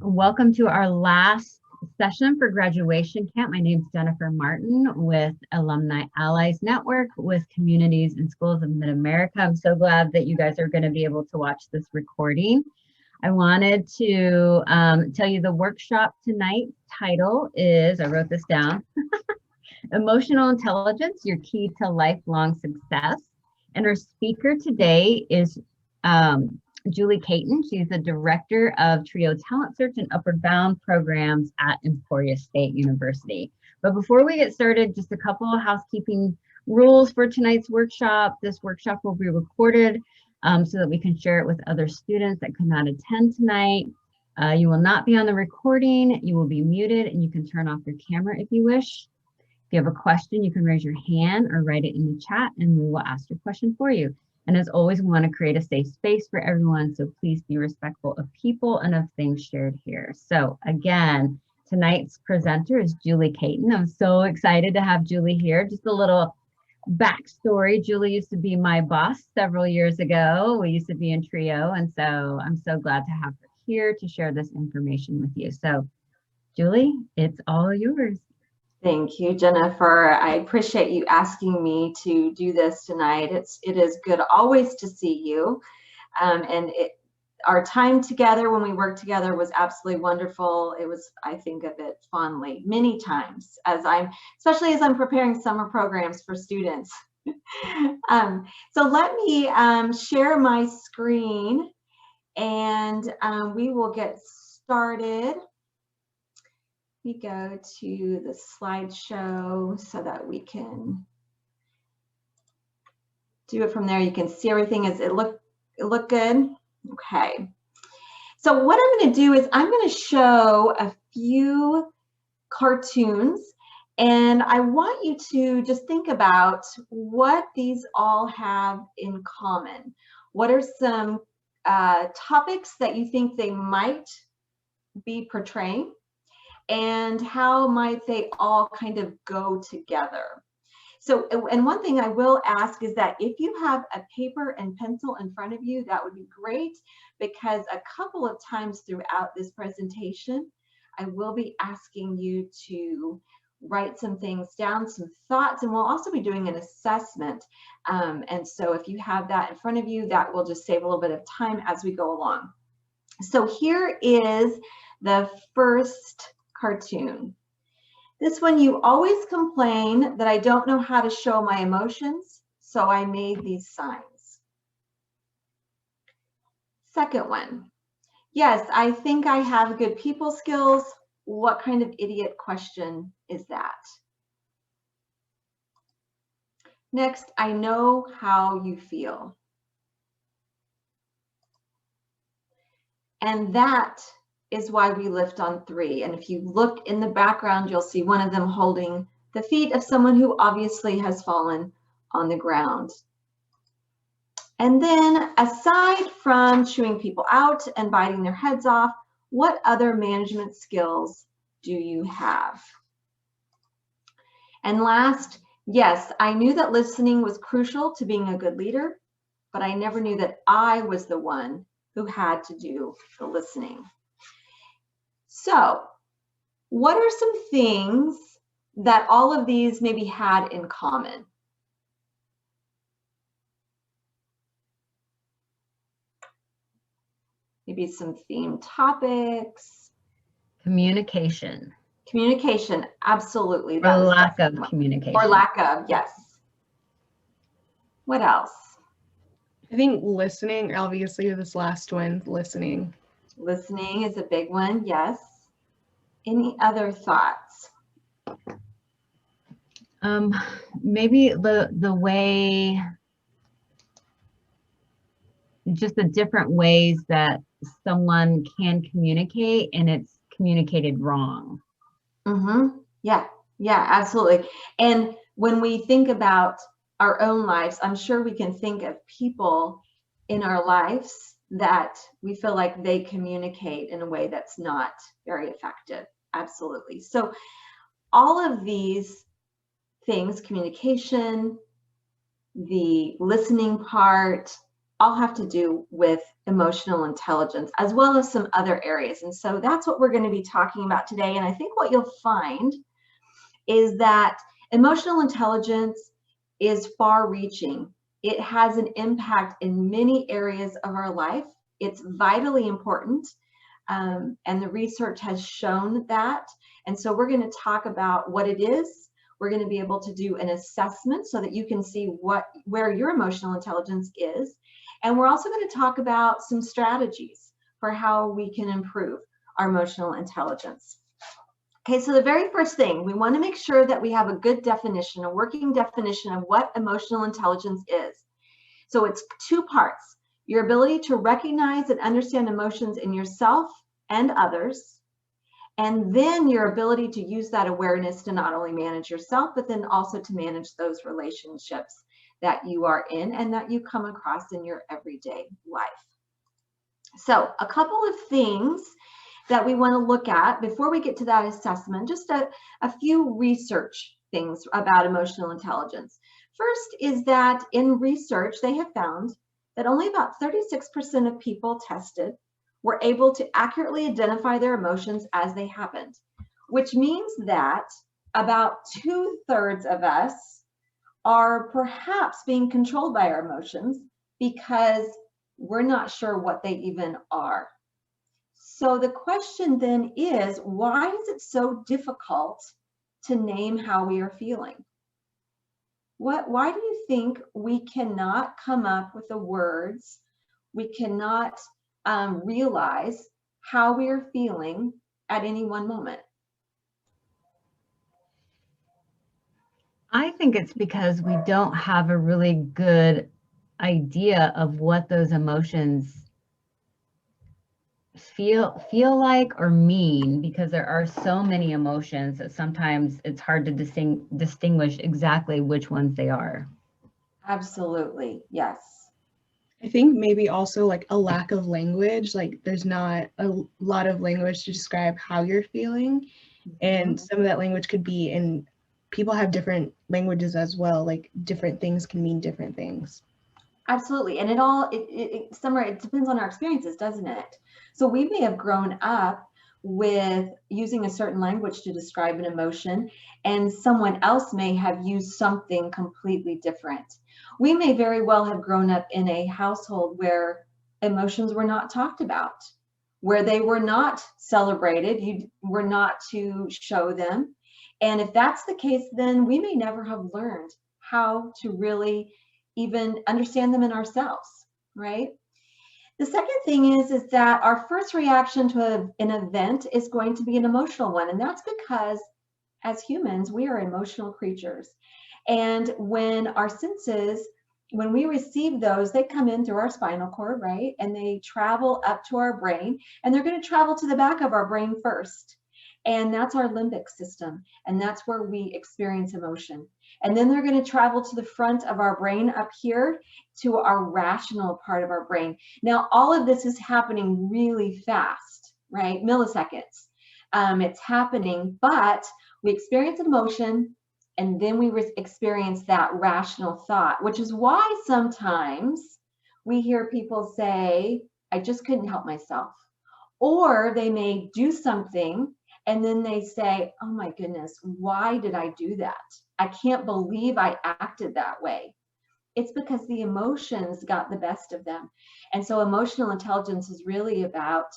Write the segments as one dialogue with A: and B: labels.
A: Welcome to our last session for graduation camp. My name is Jennifer Martin with Alumni Allies Network with Communities and Schools of Mid-America. I'm so glad that you guys are going to be able to watch this recording. I wanted to tell you the workshop tonight's title is, I wrote this down, Emotional Intelligence, Your Key to Lifelong Success. And our speaker today is Julie Cayton. She's the Director of Trio Talent Search and Upward Bound Programs at Emporia State University. But before we get started, just a couple of housekeeping rules for tonight's workshop. This workshop will be recorded so that we can share it with other students that could not attend tonight. You will not be on the recording. You will be muted, and you can turn off your camera if you wish. If you have a question, you can raise your hand or write it in the chat, and we will ask your question for you. And as always, we want to create a safe space for everyone, so please be respectful of people and of things shared here. So again, tonight's presenter is Julie Cayton. I'm so excited to have Julie here. Just a little backstory. Julie used to be my boss several years ago. We used to be in Trio, and so I'm so glad to have her here to share this information with you. So Julie, it's all yours.
B: Thank you, Jennifer. I appreciate you asking me to do this tonight. It is good always to see you. Our time together when we worked together was absolutely wonderful. I think of it fondly many times especially as I'm preparing summer programs for students. So let me share my screen and we will get started. We go to the slideshow so that we can do it from there. You can see everything. Does it look good? Okay. So what I'm going to do is I'm going to show a few cartoons, and I want you to just think about what these all have in common. What are some topics that you think they might be portraying? And how might they all kind of go together? So, and one thing I will ask is that if you have a paper and pencil in front of you, that would be great, because a couple of times throughout this presentation, I will be asking you to write some things down, some thoughts, and we'll also be doing an assessment. And so if you have that in front of you, that will just save a little bit of time as we go along. So here is the first cartoon. This one, you always complain that I don't know how to show my emotions, so I made these signs. Second one, yes, I think I have good people skills. What kind of idiot question is that? Next, I know how you feel. And that is why we lift on 3. And if you look in the background, you'll see one of them holding the feet of someone who obviously has fallen on the ground. And then aside from chewing people out and biting their heads off, what other management skills do you have? And last, yes, I knew that listening was crucial to being a good leader, but I never knew that I was the one who had to do the listening. So, what are some things that all of these maybe had in common? Maybe some themed topics.
A: Communication.
B: Communication, absolutely.
A: Or lack of communication.
B: Or lack of, yes. What else?
C: I think listening, obviously this last one, listening.
B: Listening is a big one, yes. Any other thoughts?
A: Maybe the way, just the different ways that someone can communicate and it's communicated wrong.
B: Yeah, absolutely. And when we think about our own lives, I'm sure we can think of people in our lives that we feel like they communicate in a way that's not very effective. Absolutely. So all of these things, communication, the listening part, all have to do with emotional intelligence, as well as some other areas. And so that's what we're going to be talking about today. And I think what you'll find is that emotional intelligence is far-reaching. It has an impact in many areas of our life. It's vitally important, and the research has shown that. And so we're going to talk about what it is. We're going to be able to do an assessment so that you can see where your emotional intelligence is. And we're also going to talk about some strategies for how we can improve our emotional intelligence. Okay, so the very first thing, we want to make sure that we have a good definition, a working definition of what emotional intelligence is. So it's two parts: your ability to recognize and understand emotions in yourself and others, and then your ability to use that awareness to not only manage yourself, but then also to manage those relationships that you are in and that you come across in your everyday life. So a couple of things that we want to look at before we get to that assessment, just a few research things about emotional intelligence. First is that in research, they have found that only about 36% of people tested were able to accurately identify their emotions as they happened, which means that about 2/3 of us are perhaps being controlled by our emotions because we're not sure what they even are. So the question then is, why is it so difficult to name how we are feeling? Why do you think we cannot come up with the words, we cannot realize how we are feeling at any one moment?
A: I think it's because we don't have a really good idea of what those emotions feel like or mean, because there are so many emotions that sometimes it's hard to distinguish exactly which ones they are.
B: Absolutely, yes.
C: I think maybe also like a lack of language, like there's not a lot of language to describe how you're feeling. And some of that language could be in, people have different languages as well, like different things can mean different things.
B: Absolutely. And it depends on our experiences, doesn't it? So we may have grown up with using a certain language to describe an emotion, and someone else may have used something completely different. We may very well have grown up in a household where emotions were not talked about, where they were not celebrated, you were not to show them. And if that's the case, then we may never have learned how to really even understand them in ourselves, right? The second thing is that our first reaction to an event is going to be an emotional one. And that's because as humans, we are emotional creatures. And when our senses, when we receive those, they come in through our spinal cord, right? And they travel up to our brain, and they're going to travel to the back of our brain first. And that's our limbic system. And that's where we experience emotion. And then they're going to travel to the front of our brain up here to our rational part of our brain. Now, all of this is happening really fast, right? Milliseconds. It's happening, but we experience an emotion, and then we experience that rational thought, which is why sometimes we hear people say, I just couldn't help myself. Or they may do something and then they say, oh my goodness, why did I do that? I can't believe I acted that way. It's because the emotions got the best of them. And so emotional intelligence is really about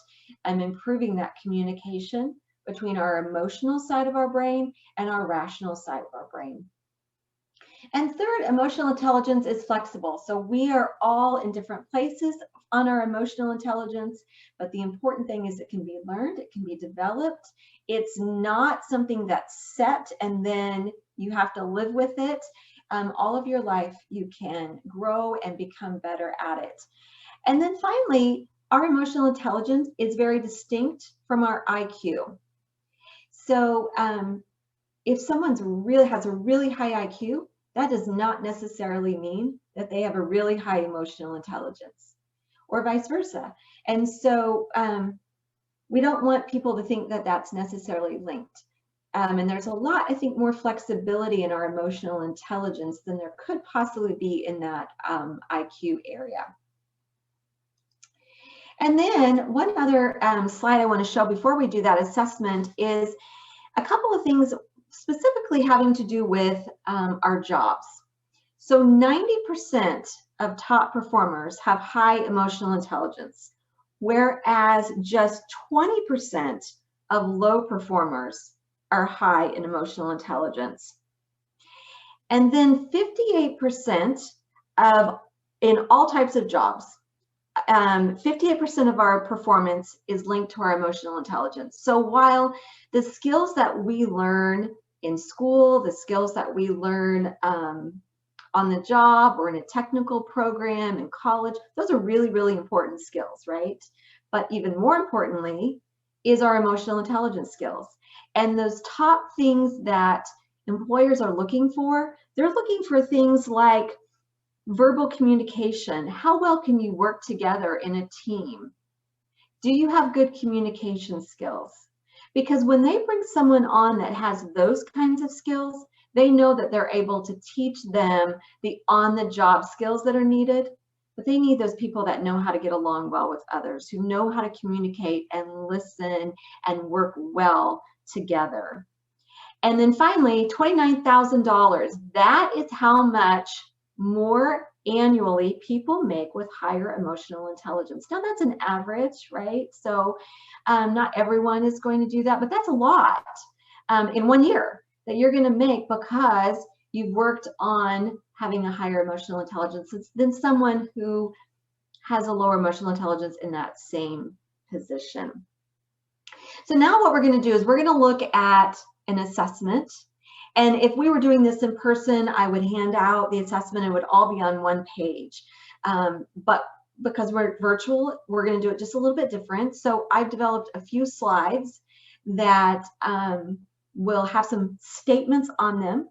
B: improving that communication between our emotional side of our brain and our rational side of our brain. And third, emotional intelligence is flexible. So we are all in different places on our emotional intelligence, but the important thing is it can be learned, it can be developed. It's not something that's set and then you have to live with it. All of your life, you can grow and become better at it. And then finally, our emotional intelligence is very distinct from our IQ. So if someone's has a really high IQ, that does not necessarily mean that they have a really high emotional intelligence, or vice versa. And so we don't want people to think that that's necessarily linked. And there's a lot, I think, more flexibility in our emotional intelligence than there could possibly be in that IQ area. And then one other slide I want to show before we do that assessment is a couple of things specifically having to do with our jobs. So 90% of top performers have high emotional intelligence, whereas just 20% of low performers are high in emotional intelligence. And then 58% of, in all types of jobs, 58% of our performance is linked to our emotional intelligence. So while the skills that we learn in school, the skills that we learn on the job or in a technical program in college, those are really, really important skills, right? But even more importantly is our emotional intelligence skills. And those top things that employers are looking for, they're looking for things like verbal communication. How well can you work together in a team? Do you have good communication skills? Because when they bring someone on that has those kinds of skills, they know that they're able to teach them the on-the-job skills that are needed, but they need those people that know how to get along well with others, who know how to communicate and listen and work well together. And then finally, $29,000. That is how much more annually people make with higher emotional intelligence. Now that's an average, right? So not everyone is going to do that, but that's a lot in 1 year that you're going to make because you've worked on having a higher emotional intelligence than someone who has a lower emotional intelligence in that same position. So now what we're going to do is we're going to look at an assessment. And if we were doing this in person, I would hand out the assessment. It would all be on one page. But because we're virtual, we're going to do it just a little bit different. So I've developed a few slides that will have some statements on them.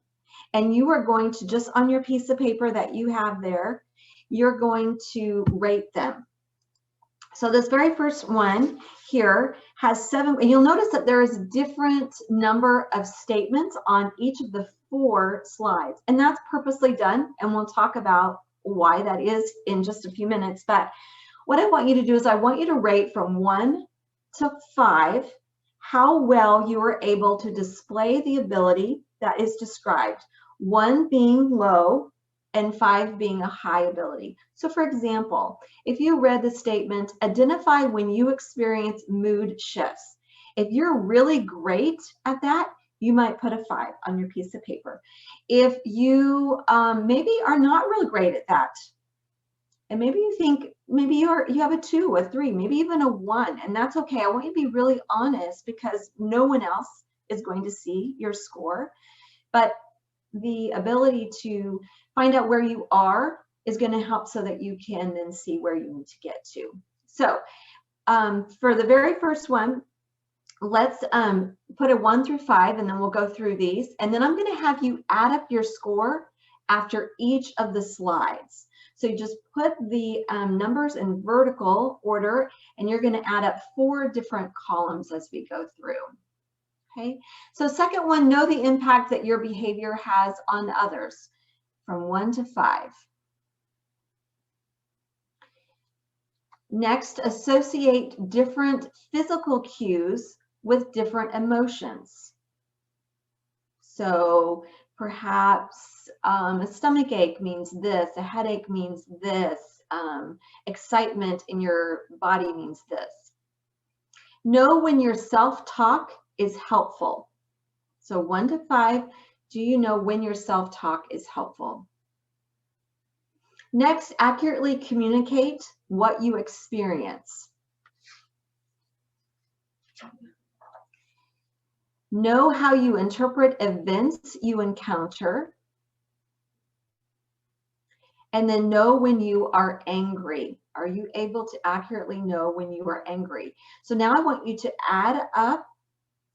B: And you are going to, just on your piece of paper that you have there, you're going to rate them. So this very first one here has 7, and you'll notice that there is a different number of statements on each of the 4 slides, and that's purposely done, and we'll talk about why that is in just a few minutes. But what I want you to do is I want you to rate from 1 to 5 how well you are able to display the ability that is described, 1 being low and 5 being a high ability. So for example, if you read the statement, identify when you experience mood shifts. If you're really great at that, you might put a 5 on your piece of paper. If you maybe are not really great at that, and maybe you think, maybe you have a 2, a 3, maybe even a 1, and that's okay. I want you to be really honest because no one else is going to see your score. But the ability to find out where you are is going to help so that you can then see where you need to get to. So for the very first one, let's put a 1 through 5, and then we'll go through these. And then I'm going to have you add up your score after each of the slides. So you just put the numbers in vertical order, and you're going to add up 4 different columns as we go through. Okay, so second one, know the impact that your behavior has on others, from 1 to 5. Next, associate different physical cues with different emotions. So perhaps a stomach ache means this, a headache means this, excitement in your body means this. Know when your self-talk is helpful. So 1 to 5, do you know when your self-talk is helpful? Next, accurately communicate what you experience. Know how you interpret events you encounter. And then know when you are angry. Are you able to accurately know when you are angry? So now I want you to add up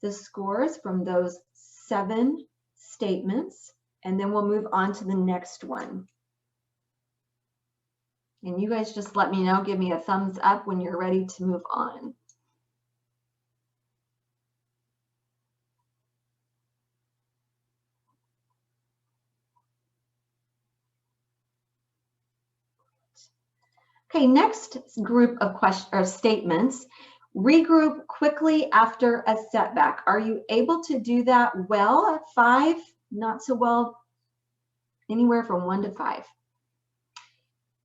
B: the scores from those 7 statements, and then we'll move on to the next one. And you guys just let me know, give me a thumbs up when you're ready to move on. Okay, next group of questions or statements. Regroup quickly after a setback. Are you able to do that well at 5? Not so well, anywhere from 1 to 5.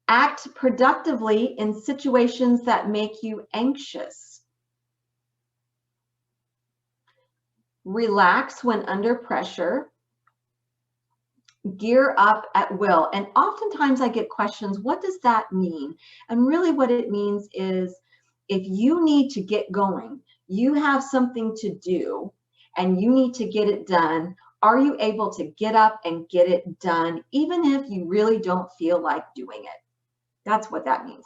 B: Act productively in situations that make you anxious. Relax when under pressure. Gear up at will. And oftentimes I get questions, what does that mean? And really what it means is if you need to get going, you have something to do and you need to get it done, are you able to get up and get it done even if you really don't feel like doing it? That's what that means.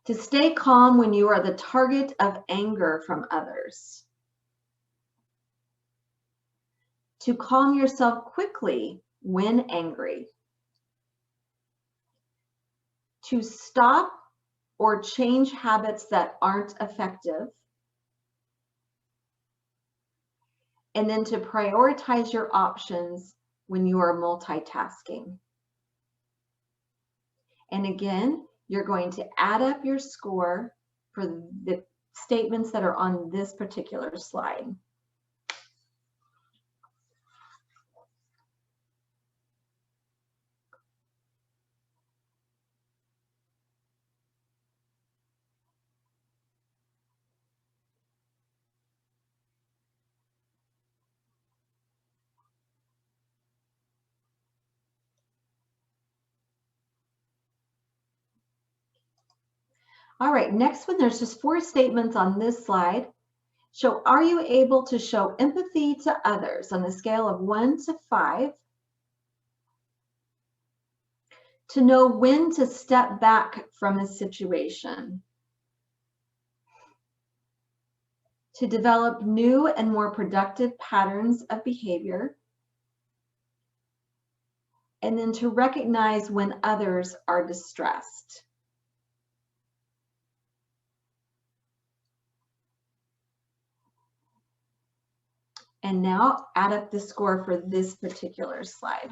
B: To stay calm when you are the target of anger from others. To calm yourself quickly when angry. To stop or change habits that aren't effective. And then to prioritize your options when you are multitasking. And again, you're going to add up your score for the statements that are on this particular slide. All right, next one, there's just 4 statements on this slide. So are you able to show empathy to others on the scale of 1 to 5? To know when to step back from a situation. To develop new and more productive patterns of behavior. And then to recognize when others are distressed. And now add up the score for this particular slide.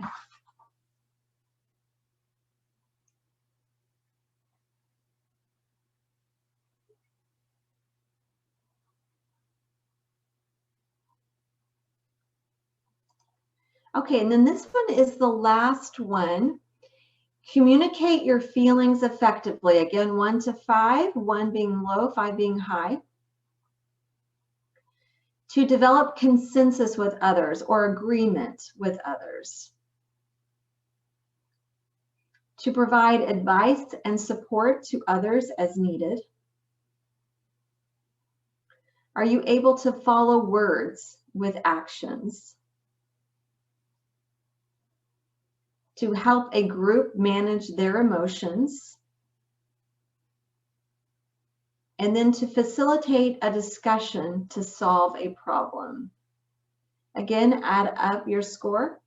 B: Okay, and then this one is the last one. Communicate your feelings effectively. Again, 1 to 5, 1 being low, 5 being high. To develop consensus with others or agreement with others. To provide advice and support to others as needed. Are you able to follow words with actions? To help a group manage their emotions. And then to facilitate a discussion to solve a problem. Again, add up your score.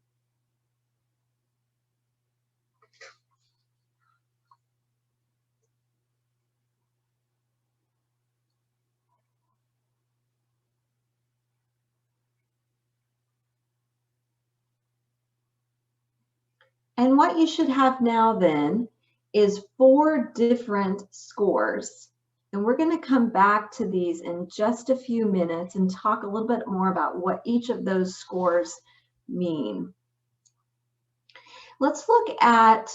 B: And what you should have now then is 4 different scores. And we're going to come back to these in just a few minutes and talk a little bit more about what each of those scores mean. Let's look at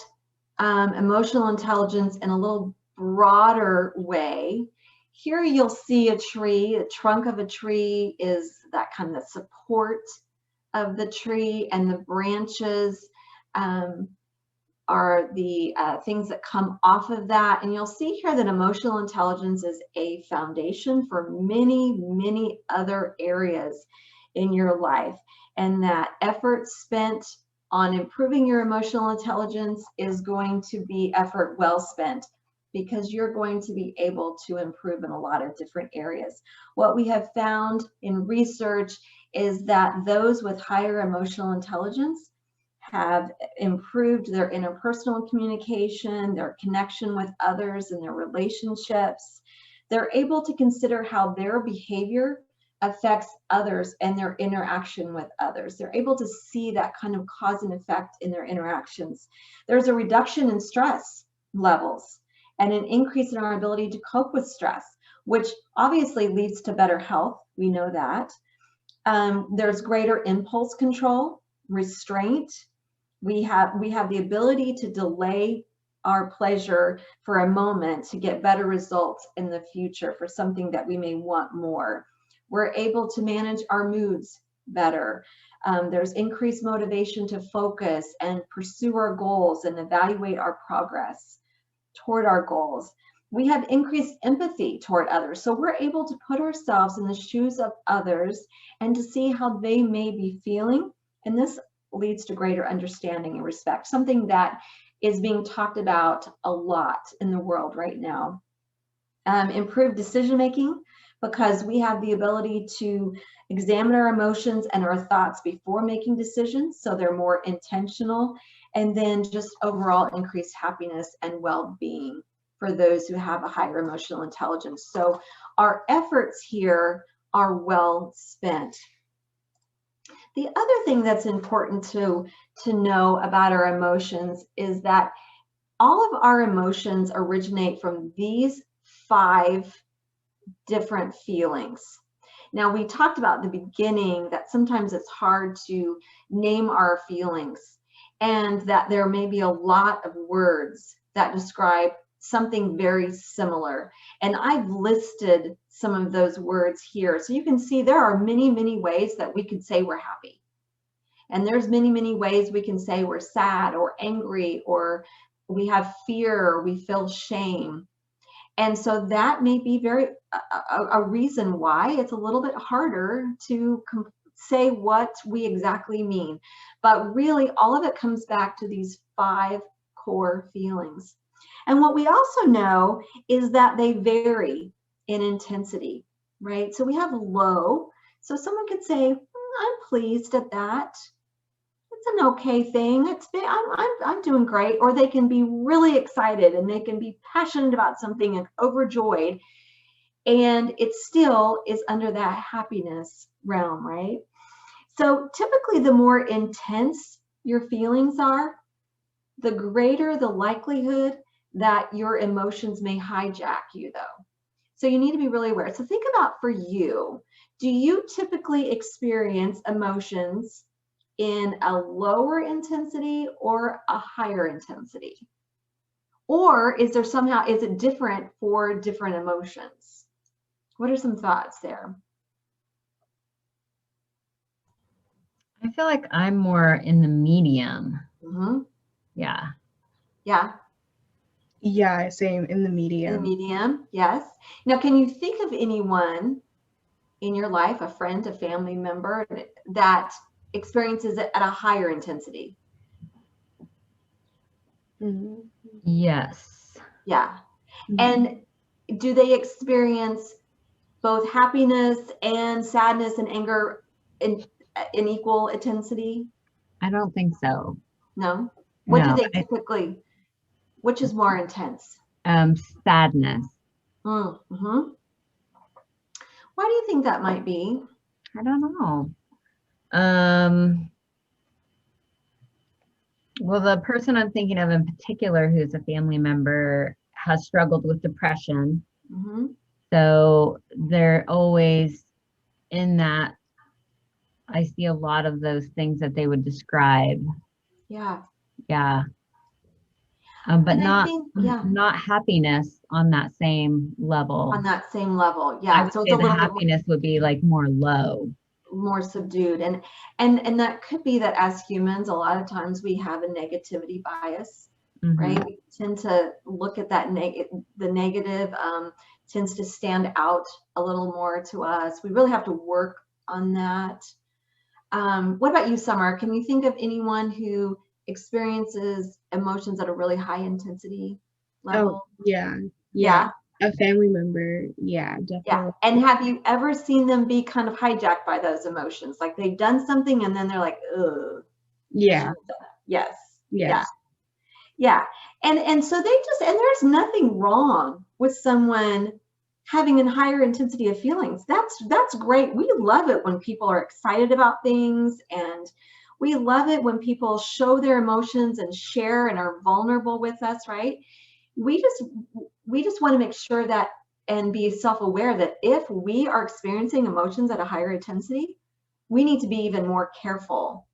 B: emotional intelligence in a little broader way. Here you'll see a tree. The trunk of a tree is that kind of support of the tree, and the branches are the things that come off of that. And you'll see here that emotional intelligence is a foundation for many, many other areas in your life. And that effort spent on improving your emotional intelligence is going to be effort well spent, because you're going to be able to improve in a lot of different areas. What we have found in research is that those with higher emotional intelligence have improved their interpersonal communication, their connection with others and their relationships. They're able to consider how their behavior affects others and their interaction with others. They're able to see that kind of cause and effect in their interactions. There's a reduction in stress levels and an increase in our ability to cope with stress, which obviously leads to better health. We know that. There's greater impulse control, restraint. We have the ability to delay our pleasure for a moment to get better results in the future for something that we may want more. We're able to manage our moods better. There's increased motivation to focus and pursue our goals and evaluate our progress toward our goals. We have increased empathy toward others. So we're able to put ourselves in the shoes of others and to see how they may be feeling. And this leads to greater understanding and respect, something that is being talked about a lot in the world right now. Improved decision-making, because we have the ability to examine our emotions and our thoughts before making decisions, so they're more intentional. And then just overall increased happiness and well-being for those who have a higher emotional intelligence. So our efforts here are well spent. The other thing that's important to know about our emotions is that all of our emotions originate from these 5 different feelings. Now, we talked about at the beginning that sometimes it's hard to name our feelings, and that there may be a lot of words that describe something very similar. And I've listed some of those words here. So you can see there are many, many ways that we could say we're happy. And there's many, many ways we can say we're sad or angry, or we have fear, or we feel shame. And so that may be a reason why it's a little bit harder to say what we exactly mean. But really, all of it comes back to these 5 core feelings. And what we also know is that they vary in intensity, right? So we have low. So someone could say, I'm pleased at that. It's an okay thing. I'm doing great. Or they can be really excited and they can be passionate about something and overjoyed. And it still is under that happiness realm, right? So typically the more intense your feelings are, the greater the likelihood that your emotions may hijack you, though. So you need to be really aware. So think about, for you, do you typically experience emotions in a lower intensity or a higher intensity? Or is it different for different emotions? What are some thoughts there?
A: I feel like I'm more in the medium.
B: Mm-hmm.
A: Yeah.
B: Yeah.
C: Yeah, same, in the medium.
B: In the medium, yes. Now, can you think of anyone in your life, a friend, a family member, that experiences it at a higher intensity?
C: Mm-hmm.
A: Yes.
B: Yeah.
C: Mm-hmm.
B: And do they experience both happiness and sadness and anger in equal intensity?
A: I don't think so.
B: No? What
A: No,
B: do they typically, which is more intense?
A: sadness.
B: Mm-hmm. Why do you think that might be?
A: I don't know. Well, the person I'm thinking of in particular, who's a family member, has struggled with depression.
B: Mm-hmm.
A: So they're always in that. I see a lot of those things that they would describe.
B: Yeah.
A: Yeah. But
B: And I
A: not
B: think, yeah,
A: not happiness on that same level.
B: on that same level.
A: I
B: Yeah.
A: would
B: So it's
A: say
B: a
A: the
B: little bit
A: happiness would be like more low.
B: more subdued. And that could be that as humans, a lot of times we have a negativity bias,
A: Mhm.
B: right? We tend to look at that the negative tends to stand out a little more to us. We really have to work on that. What about you, Summer? Can you think of anyone who experiences emotions at a really high intensity level?
C: Oh, yeah. A family member, yeah, definitely.
B: Yeah. And have you ever seen them be kind of hijacked by those emotions? Like they've done something and then they're like, ugh.
C: Yeah.
B: Yes.
C: Yes.
B: Yeah. And so and there's nothing wrong with someone having a higher intensity of feelings. That's great. We love it when people are excited about things, and we love it when people show their emotions and share and are vulnerable with us, right? we just want to make sure that and be self-aware that if we are experiencing emotions at a higher intensity, we need to be even more careful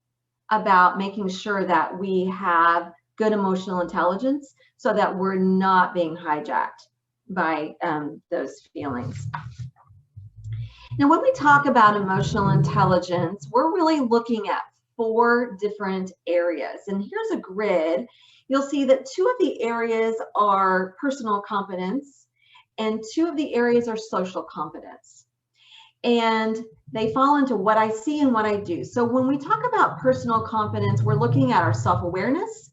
B: about making sure that we have good emotional intelligence so that we're not being hijacked by those feelings. Now, when we talk about emotional intelligence, we're really looking at 4 different areas. And here's a grid. You'll see that 2 of the areas are personal competence and 2 of the areas are social competence. And they fall into what I see and what I do. So when we talk about personal competence, we're looking at our self-awareness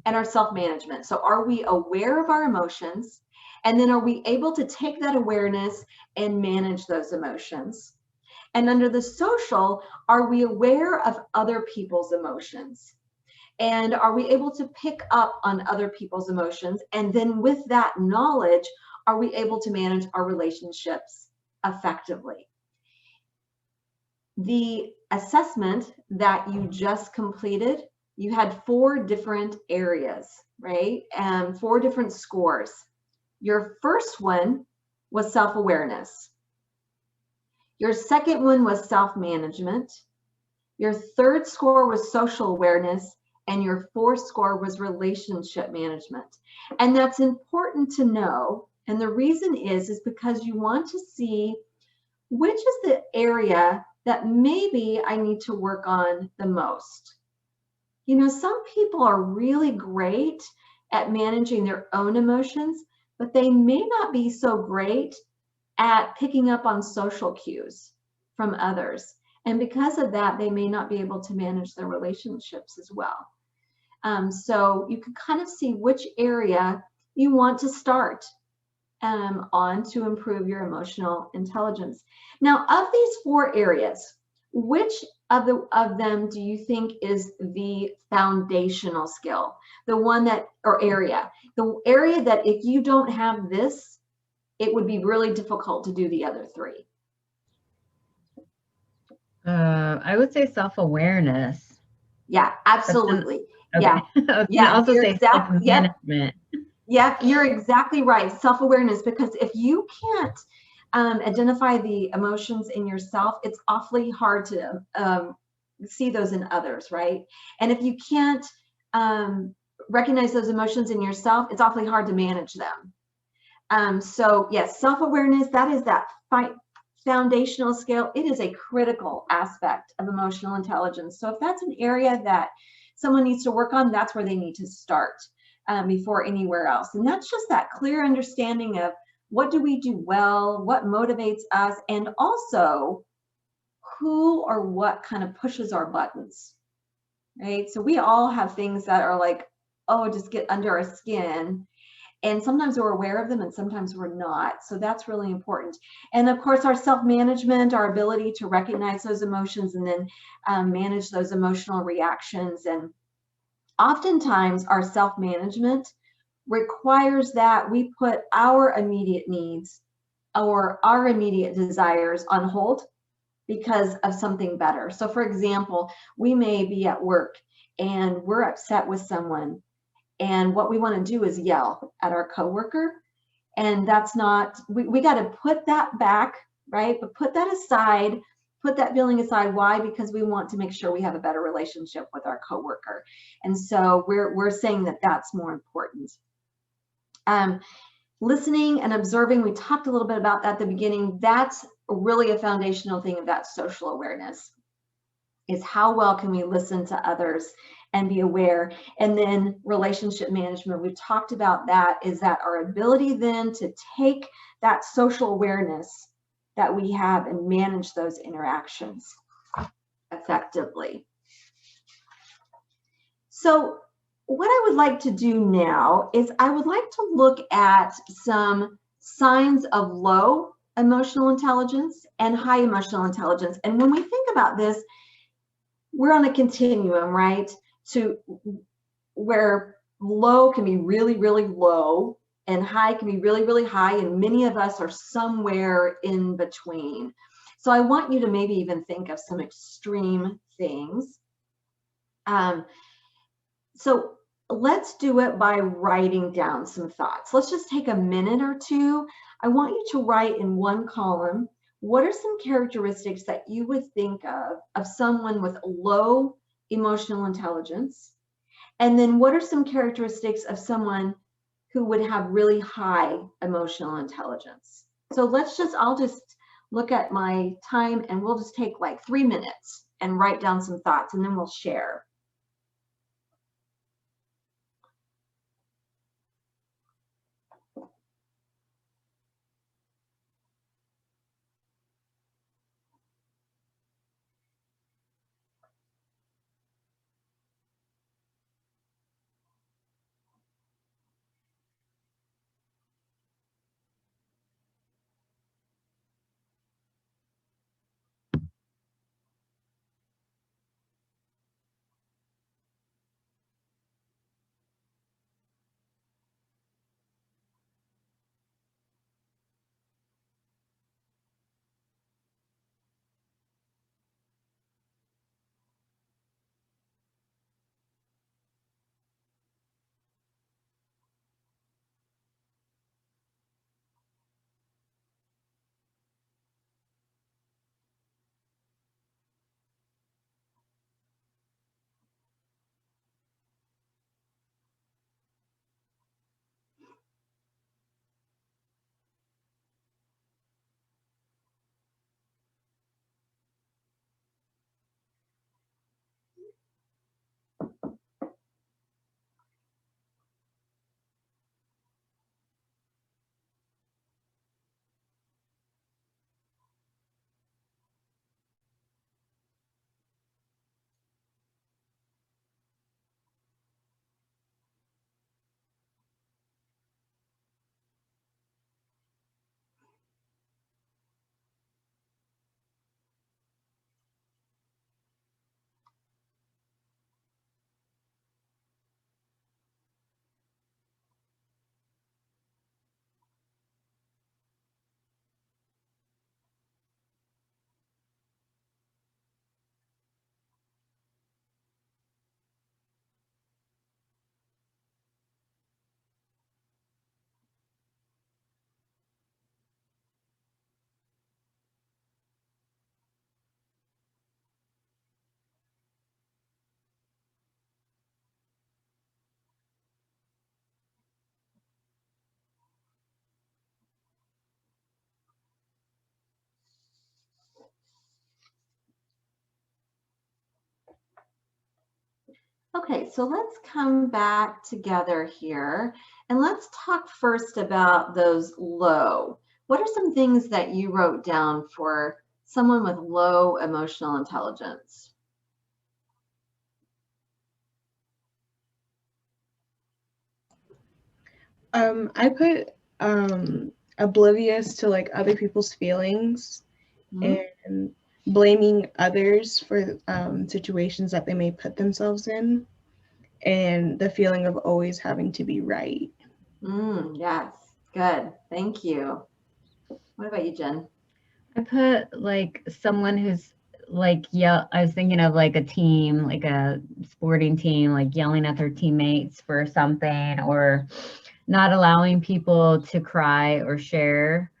B: and our self-management. So are we aware of our emotions? And then are we able to take that awareness and manage those emotions? And under the social, are we aware of other people's emotions? And are we able to pick up on other people's emotions? And then with that knowledge, are we able to manage our relationships effectively? The assessment that you just completed, you had 4 different areas, right? And 4 different scores. Your first one was self-awareness. Your second one was self-management. Your third score was social awareness. And your 4th score was relationship management. And that's important to know. And the reason is because you want to see which is the area that maybe I need to work on the most. You know, some people are really great at managing their own emotions, but they may not be so great at picking up on social cues from others. And because of that, they may not be able to manage their relationships as well. So you can kind of see which area you want to start on to improve your emotional intelligence. Now, of these 4 areas, which of them do you think is the foundational skill? The one that, or area, the area that if you don't have this, it would be really difficult to do the other 3?
A: I would say self-awareness.
B: Yeah, absolutely.
A: Okay.
B: Yeah.
A: I was
B: Yeah,
A: also say
B: yep.
A: self-management.
B: Yeah, you're exactly right. Self-awareness, because if you can't identify the emotions in yourself, it's awfully hard to see those in others, right? And if you can't recognize those emotions in yourself, it's awfully hard to manage them. So yes, self-awareness, that is that foundational skill. It is a critical aspect of emotional intelligence. So if that's an area that someone needs to work on, that's where they need to start. Before anywhere else. And that's just that clear understanding of what do we do well, what motivates us, and also who or what kind of pushes our buttons, right? So we all have things that are like, oh, just get under our skin. And sometimes we're aware of them and sometimes we're not. So that's really important. And of course, our self-management, our ability to recognize those emotions and then manage those emotional reactions. And oftentimes, our self-management requires that we put our immediate needs or our immediate desires on hold because of something better. So for example, we may be at work and we're upset with someone, and what we want to do is yell at our coworker. And that's not, we got to put that back, right? But put that aside. Put that feeling aside. Why? Because we want to make sure we have a better relationship with our coworker. And so we're saying that that's more important. Listening and observing, we talked a little bit about that at the beginning. That's really a foundational thing of that social awareness, is how well can we listen to others and be aware. And then relationship management, we've talked about that, is that our ability then to take that social awareness that we have and manage those interactions effectively. So what I would like to do now is I would like to look at some signs of low emotional intelligence and high emotional intelligence. And when we think about this, we're on a continuum, right? To where low can be really, really low and high can be really, really high. And many of us are somewhere in between. So I want you to maybe even think of some extreme things. So let's do it by writing down some thoughts. Let's just take a minute or two. I want you to write in one column, what are some characteristics that you would think of someone with low emotional intelligence? And then what are some characteristics of someone who would have really high emotional intelligence? So I'll just look at my time and we'll just take like 3 minutes and write down some thoughts and then we'll share. Okay, so let's come back together here and let's talk first about those low. What are some things that you wrote down for someone with low emotional intelligence?
C: I put oblivious to like other people's feelings and blaming others for situations that they may put themselves in, and the feeling of always having to be right.
B: Yes, good. Thank you. What about you, Jen?
A: I put like someone who's like, yeah, I was thinking of like a team, like a sporting team, like yelling at their teammates for something or not allowing people to cry or share.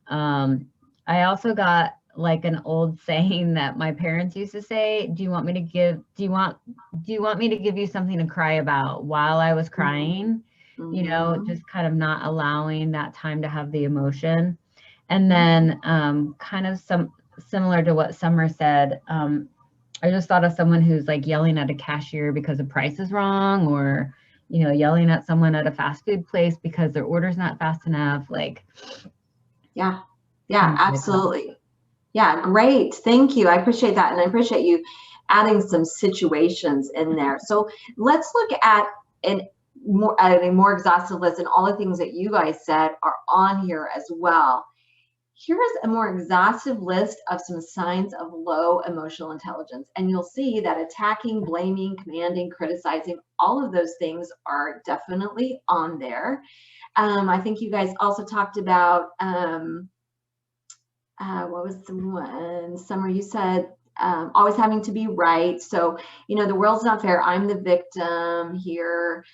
A: I also got like an old saying that my parents used to say, do you want me to give you something to cry about while I was crying? You know, just kind of not allowing that time to have the emotion. And then kind of similar to what Summer said, I just thought of someone who's like yelling at a cashier because the price is wrong, or, you know, yelling at someone at a fast food place because their order's not fast enough. Like,
B: yeah, absolutely. Yeah, great. Thank you. I appreciate that. And I appreciate you adding some situations in there. So let's look at a more exhaustive list, and all the things that you guys said are on here as well. Here is a more exhaustive list of some signs of low emotional intelligence. And you'll see that attacking, blaming, commanding, criticizing, all of those things are definitely on there. I think you guys also talked about, what was the one? Summer, you said always having to be right. So, you know, the world's not fair. I'm the victim here.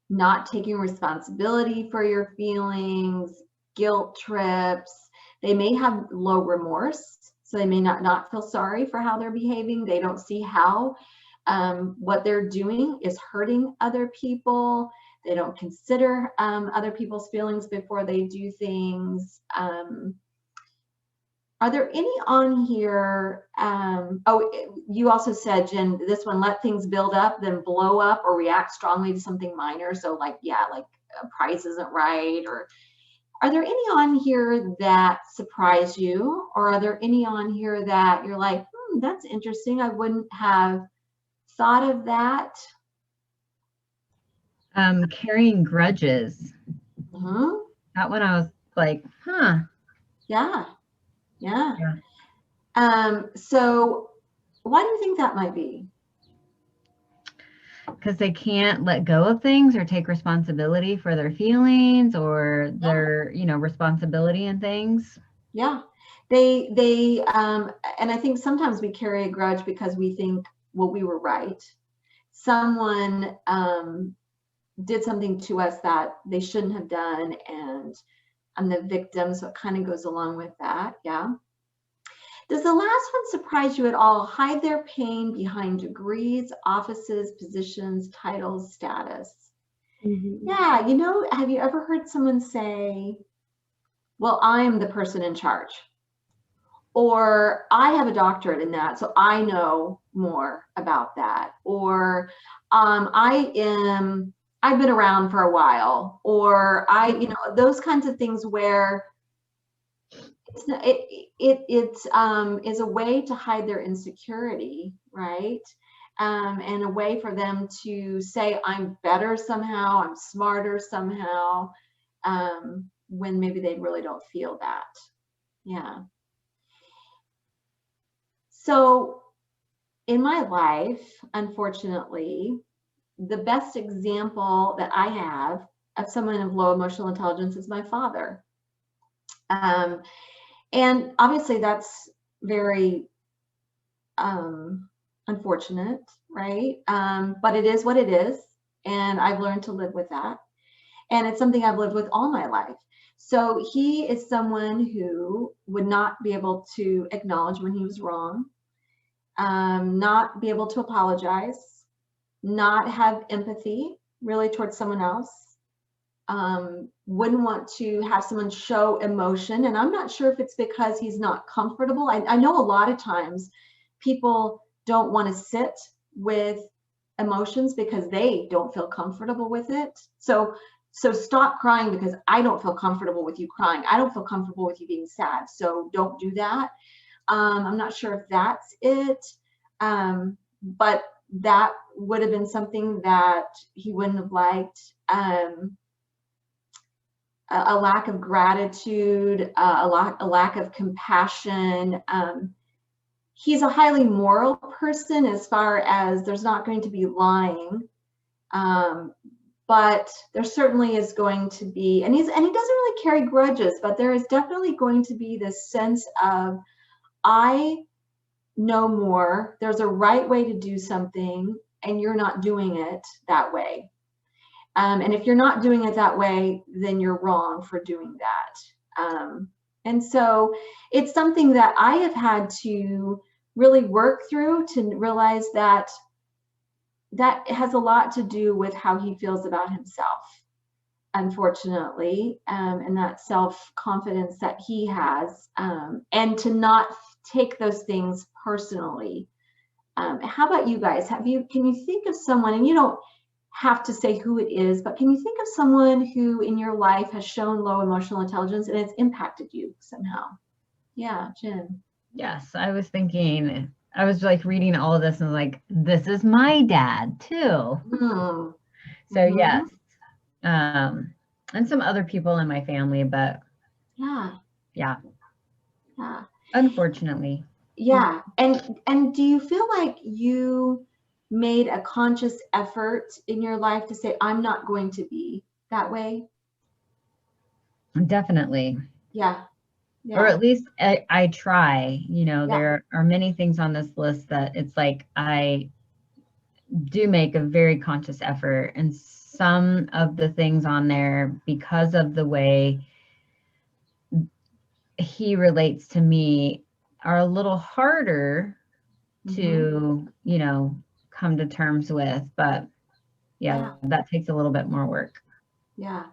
B: Not taking responsibility for your feelings, guilt trips. They may have low remorse, so they may not feel sorry for how they're behaving. They don't see how what they're doing is hurting other people. They don't consider other people's feelings before they do things. Are there any on here? Oh, you also said, Jen, this one, let things build up, then blow up or react strongly to something minor. So like, yeah, like a price isn't right. Or are there any on here that surprise you? Or are there any on here that you're like, that's interesting, I wouldn't have thought of that?
A: Carrying grudges.
B: Mm-hmm.
A: That one I was like, huh.
B: Yeah. So why do you think that might be?
A: Because they can't let go of things or take responsibility for their feelings or their, you know, responsibility in things.
B: Yeah, they and I think sometimes we carry a grudge because we think, well, we were right. Someone did something to us that they shouldn't have done, and I'm the victim, so it kind of goes along with that. Yeah. Does the last one surprise you at all? Hide their pain behind degrees, offices, positions, titles, status.
C: Mm-hmm.
B: Yeah, you know, have you ever heard someone say, well, I'm the person in charge, or I have a doctorate in that, so I know more about that, or I've been around for a while, or you know, those kinds of things where it is a way to hide their insecurity, right? And a way for them to say, I'm better somehow, I'm smarter somehow, when maybe they really don't feel that. Yeah. So in my life, unfortunately, the best example that I have of someone of low emotional intelligence is my father. And obviously that's very unfortunate, right? But it is what it is. And I've learned to live with that. And it's something I've lived with all my life. So he is someone who would not be able to acknowledge when he was wrong, not be able to apologize, not have empathy really towards someone else, wouldn't want to have someone show emotion. And I'm not sure if it's because he's not comfortable. I know a lot of times people don't want to sit with emotions because they don't feel comfortable with it. So stop crying because I don't feel comfortable with you crying. I don't feel comfortable with you being sad. So don't do that. I'm not sure if that's it. But that would have been something that he wouldn't have liked. A lack of gratitude, a lack of compassion. He's a highly moral person as far as there's not going to be lying, but there certainly is going to be, and he doesn't really carry grudges, but there is definitely going to be this sense of, I know more, there's a right way to do something, and you're not doing it that way. And if you're not doing it that way, then you're wrong for doing that. And so it's something that I have had to really work through to realize that that has a lot to do with how he feels about himself, unfortunately, and that self-confidence that he has, and to not take those things personally. How about you guys? Can you think of someone, and you don't have to say who it is, but can you think of someone who in your life has shown low emotional intelligence and it's impacted you somehow? Yeah, Jen.
A: Yes, I was thinking, I was like reading all of this and like, this is my dad too.
B: Mm.
A: So yes, and some other people in my family, but yeah, unfortunately.
B: Yeah. And do you feel like you made a conscious effort in your life to say, I'm not going to be that way?
A: Definitely.
B: Yeah.
A: or at least I try.
B: Yeah.
A: There are many things on this list that it's like I do make a very conscious effort, and some of the things on there, because of the way he relates to me, are a little harder to come to terms with, but yeah, that takes a little bit more work.
B: Yeah.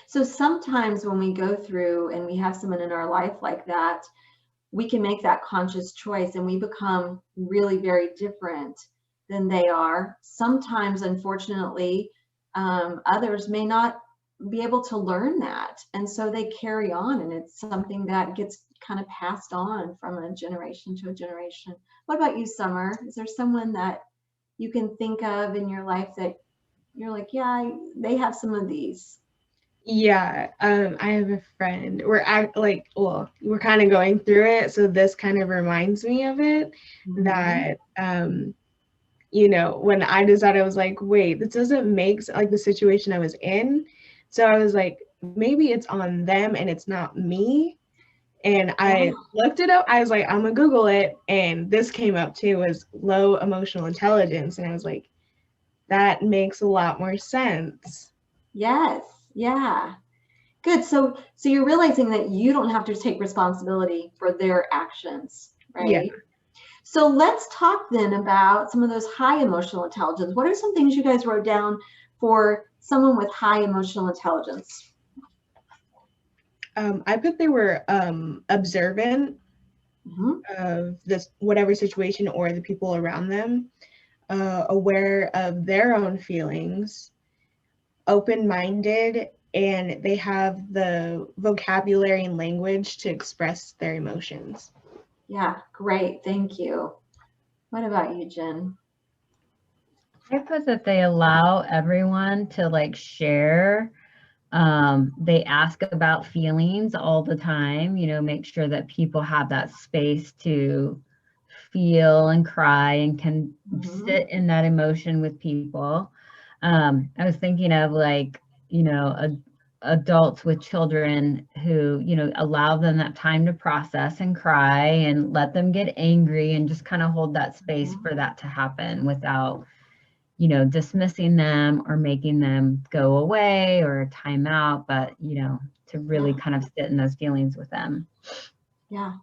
B: So sometimes when we go through and we have someone in our life like that, we can make that conscious choice and we become really very different than they are. Sometimes, unfortunately, others may not be able to learn that. And so they carry on, and it's something that gets kind of passed on from a generation to a generation. What about you, Summer? Is there someone that you can think of in your life that you're like, yeah, they have some of these?
C: Yeah, I have a friend. We're kind of going through it, so this kind of reminds me of it. That when I decided, I was like, wait, this doesn't make like the situation I was in. So I was like, maybe it's on them and it's not me. And I looked it up. I was like, I'm gonna Google it, and this came up too, was low emotional intelligence, and I was like, that makes a lot more sense.
B: Yes. Yeah. Good. So you're realizing that you don't have to take responsibility for their actions, right?
C: Yeah.
B: So let's talk then about some of those high emotional intelligence. What are some things you guys wrote down for someone with high emotional intelligence?
C: I put they were observant of this whatever situation or the people around them, aware of their own feelings, open-minded, and they have the vocabulary and language to express their emotions.
B: Yeah, great. Thank you. What about you, Jen?
A: I put that they allow everyone to share. They ask about feelings all the time, make sure that people have that space to feel and cry and can sit in that emotion with people. I was thinking of adults with children who, allow them that time to process and cry and let them get angry and just kind of hold that space for that to happen without dismissing them or making them go away or time out, but, to really kind of sit in those feelings with them.
B: Yeah.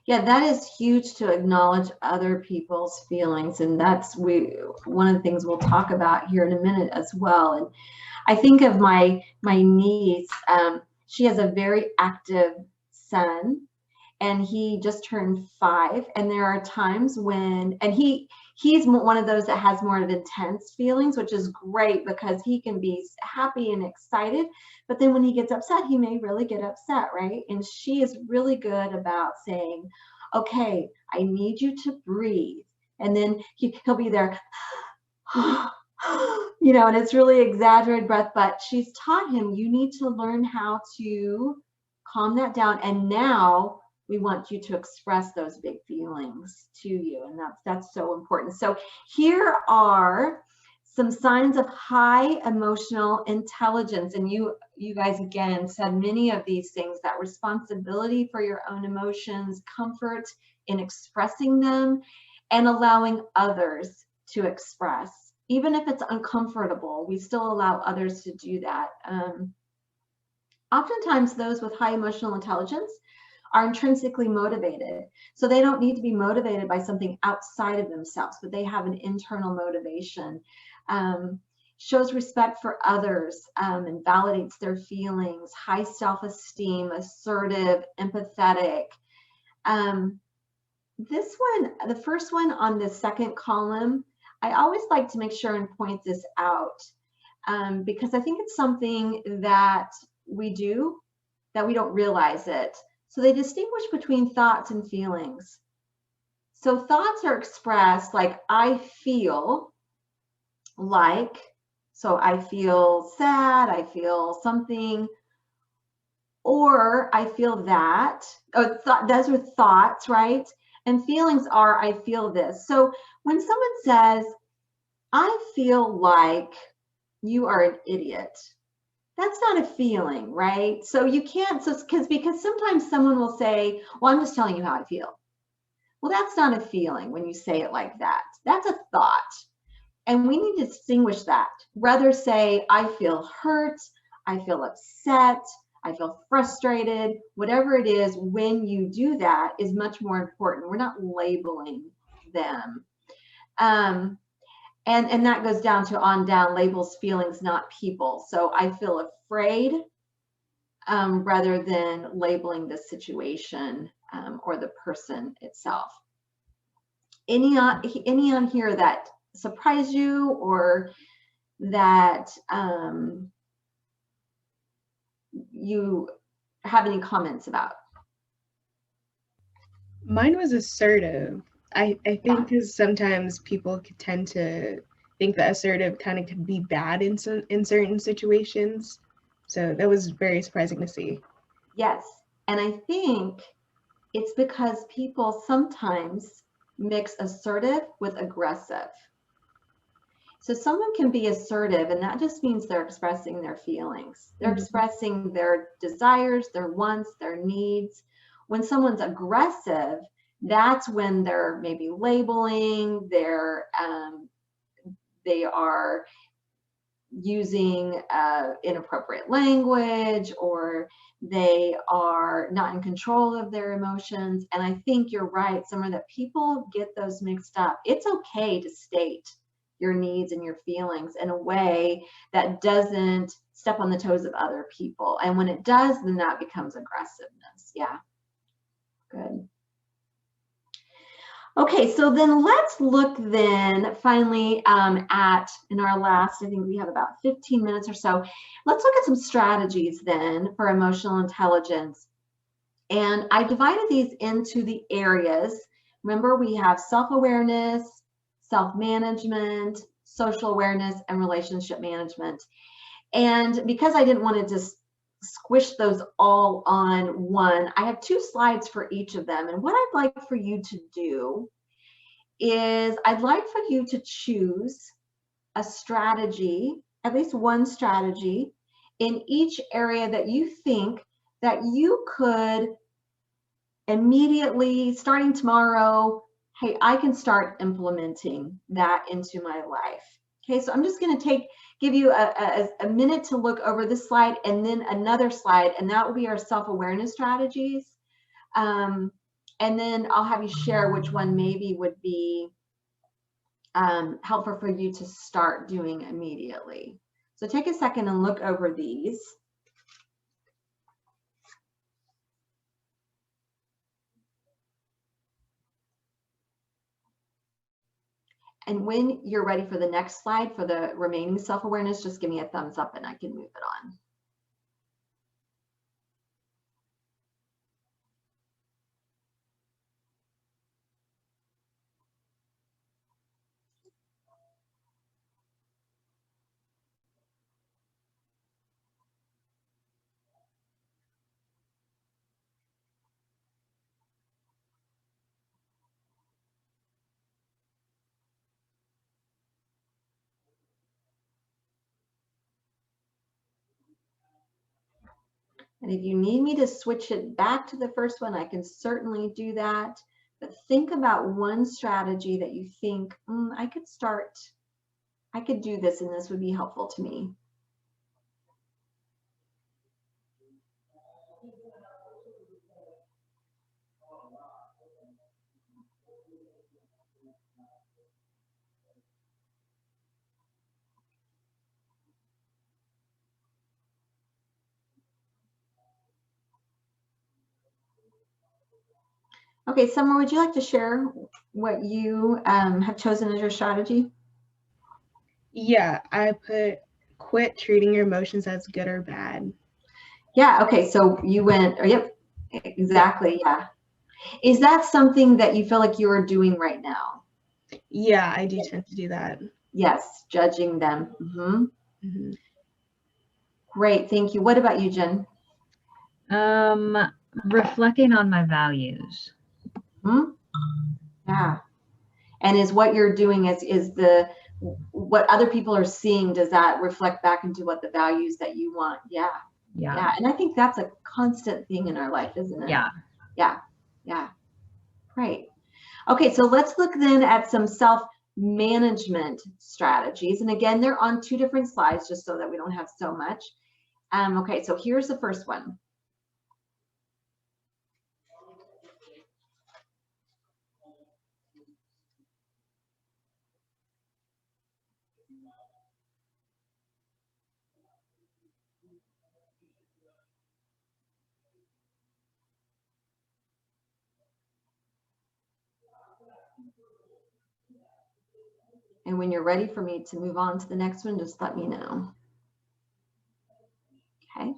B: Yeah, that is huge, to acknowledge other people's feelings. And that's one of the things we'll talk about here in a minute as well. And I think of my niece. She has a very active son, and he just turned 5. And there are times when, and he's one of those that has more of intense feelings, which is great because he can be happy and excited. But then when he gets upset, he may really get upset, right? And she is really good about saying, okay, I need you to breathe. And then he'll be there, and it's really exaggerated breath, but she's taught him, you need to learn how to calm that down. And now we want you to express those big feelings to you. And that's so important. So here are some signs of high emotional intelligence. And you guys, again, said many of these things: that responsibility for your own emotions, comfort in expressing them, and allowing others to express. Even if it's uncomfortable, we still allow others to do that. Oftentimes, those with high emotional intelligence are intrinsically motivated. So they don't need to be motivated by something outside of themselves, but they have an internal motivation. Shows respect for others and validates their feelings, high self-esteem, assertive, empathetic. This one, the first one on the second column, I always like to make sure and point this out because I think it's something that we do that we don't realize it. So they distinguish between thoughts and feelings. So thoughts are expressed like, I feel like, so I feel sad, I feel something, or I feel that. Those are thoughts, right? And feelings are, I feel this. So when someone says, I feel like you are an idiot, That's not a feeling, right? So you can't, so because sometimes someone will say, well, I'm just telling you how I feel. Well, that's not a feeling when you say it like that. That's a thought. And we need to distinguish that. Rather say, I feel hurt, I feel upset, I feel frustrated. Whatever it is, when you do that is much more important. We're not labeling them. And that goes down to on down, labels feelings, not people. So I feel afraid rather than labeling the situation or the person itself. Any on here that surprise you or that you have any comments about?
C: Mine was assertive. I think because sometimes people could tend to think that assertive kind of could be bad in certain situations. So that was very surprising to see.
B: Yes, and I think it's because people sometimes mix assertive with aggressive. So someone can be assertive, and that just means they're expressing their feelings. They're expressing their desires, their wants, their needs. When someone's aggressive, that's when they're maybe labeling, they are using inappropriate language, or they are not in control of their emotions. And I think you're right, Summer, that people get those mixed up. It's okay to state your needs and your feelings in a way that doesn't step on the toes of other people. And when it does, then that becomes aggressiveness. Yeah, good. Okay, so then let's look then finally at, in our last, I think we have about 15 minutes or so, let's look at some strategies then for emotional intelligence. And I divided these into the areas. Remember, we have self-awareness, self-management, social awareness, and relationship management. And because I didn't want to just squish those all on one, I have 2 slides for each of them. And what I'd like for you to do is I'd like for you to choose a strategy, at least one strategy in each area that you think that you could immediately, starting tomorrow, hey, I can start implementing that into my life. Okay, so I'm just going to give you a minute to look over this slide and then another slide, and that will be our self-awareness strategies. And then I'll have you share which one maybe would be helpful for you to start doing immediately. So take a second and look over these. And when you're ready for the next slide for the remaining self-awareness, just give me a thumbs up and I can move it on. And if you need me to switch it back to the first one, I can certainly do that. But think about one strategy that you think, I could do this and this would be helpful to me. Okay, Summer, would you like to share what you have chosen as your strategy?
C: Yeah, I put quit treating your emotions as good or bad.
B: Yeah, okay, so you went, yep, exactly, yeah. Is that something that you feel like you are doing right now?
C: Yeah, I do tend to do that.
B: Yes, judging them. Great, thank you. What about you, Jen?
A: Reflecting on my values.
B: Yeah. And is what you're doing is the what other people are seeing, does that reflect back into what the values that you want? Yeah.
A: Yeah.
B: And I think that's a constant thing in our life, isn't it? Yeah. Great. Okay, so let's look then at some self-management strategies. And again, they're on 2 different slides just so that we don't have so much. Okay, so here's the first one. And when you're ready for me to move on to the next one, just let me know. Okay.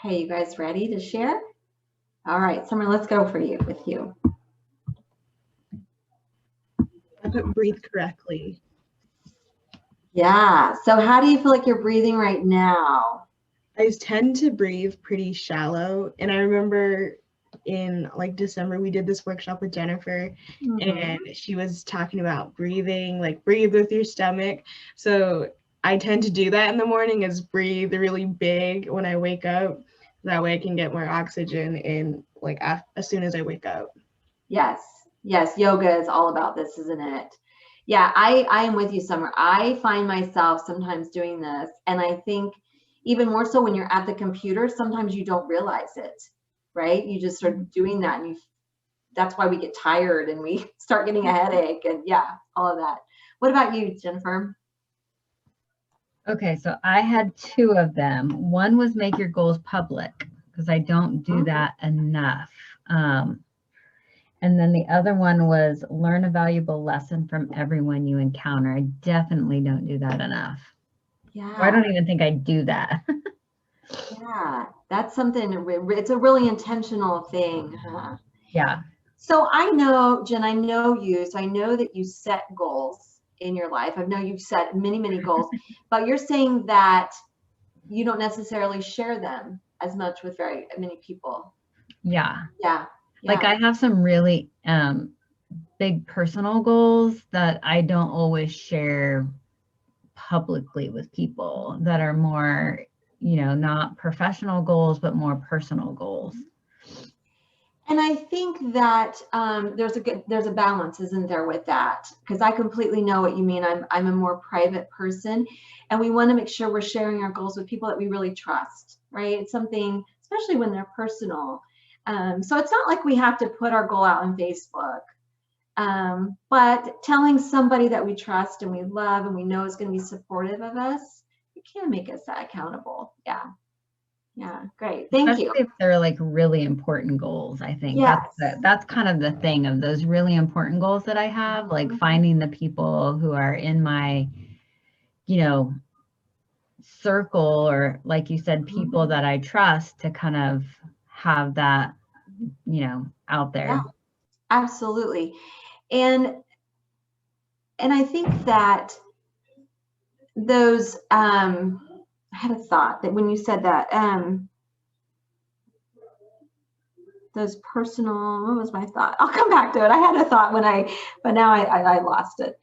B: Okay, you guys ready to share? All right, Summer, let's go with you.
C: I put breathe correctly.
B: Yeah, so how do you feel like you're breathing right now?
C: I tend to breathe pretty shallow. And I remember in like December, we did this workshop with Jennifer, and she was talking about breathing, like breathe with your stomach. So I tend to do that in the morning, is breathe really big when I wake up. That way I can get more oxygen in like as soon as I wake up.
B: Yes, yoga is all about this, isn't it? Yeah, I am with you, Summer. I find myself sometimes doing this, and I think even more so when you're at the computer, sometimes you don't realize it, right? You just start doing that, and that's why we get tired and we start getting a headache, and yeah, all of that. What about you, Jennifer?
A: Okay, so I had 2 of them. One was make your goals public, because I don't do that enough. And then the other one was learn a valuable lesson from everyone you encounter. I definitely don't do that enough.
B: Yeah.
A: Or I don't even think I do that.
B: Yeah, that's something, it's a really intentional thing, huh?
A: Yeah.
B: So I know, Jen, I know you, so I know that you set goals in your life. I know you've set many, many goals, but you're saying that you don't necessarily share them as much with very many people.
A: Yeah.
B: Yeah.
A: Like I have some really big personal goals that I don't always share publicly with people, that are more, not professional goals, but more personal goals.
B: And I think that there's a balance, isn't there, with that? Because I completely know what you mean. I'm a more private person, and we want to make sure we're sharing our goals with people that we really trust, right? It's something, especially when they're personal. So it's not like we have to put our goal out on Facebook, but telling somebody that we trust and we love and we know is going to be supportive of us, it can make us accountable. Yeah, great. Thank you.
A: Especially if they're like really important goals, I think.
B: Yes.
A: That's kind of the thing of those really important goals that I have, like finding the people who are in my, circle, or like you said, people that I trust, to kind of have that, out there.
B: Yeah, absolutely. And I think that those, I had a thought that when you said that, those personal, what was my thought? I'll come back to it. I had a thought but now I lost it.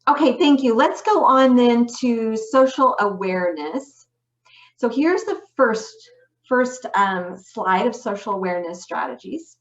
B: Okay, thank you. Let's go on then to social awareness. So here's the first slide of social awareness strategies.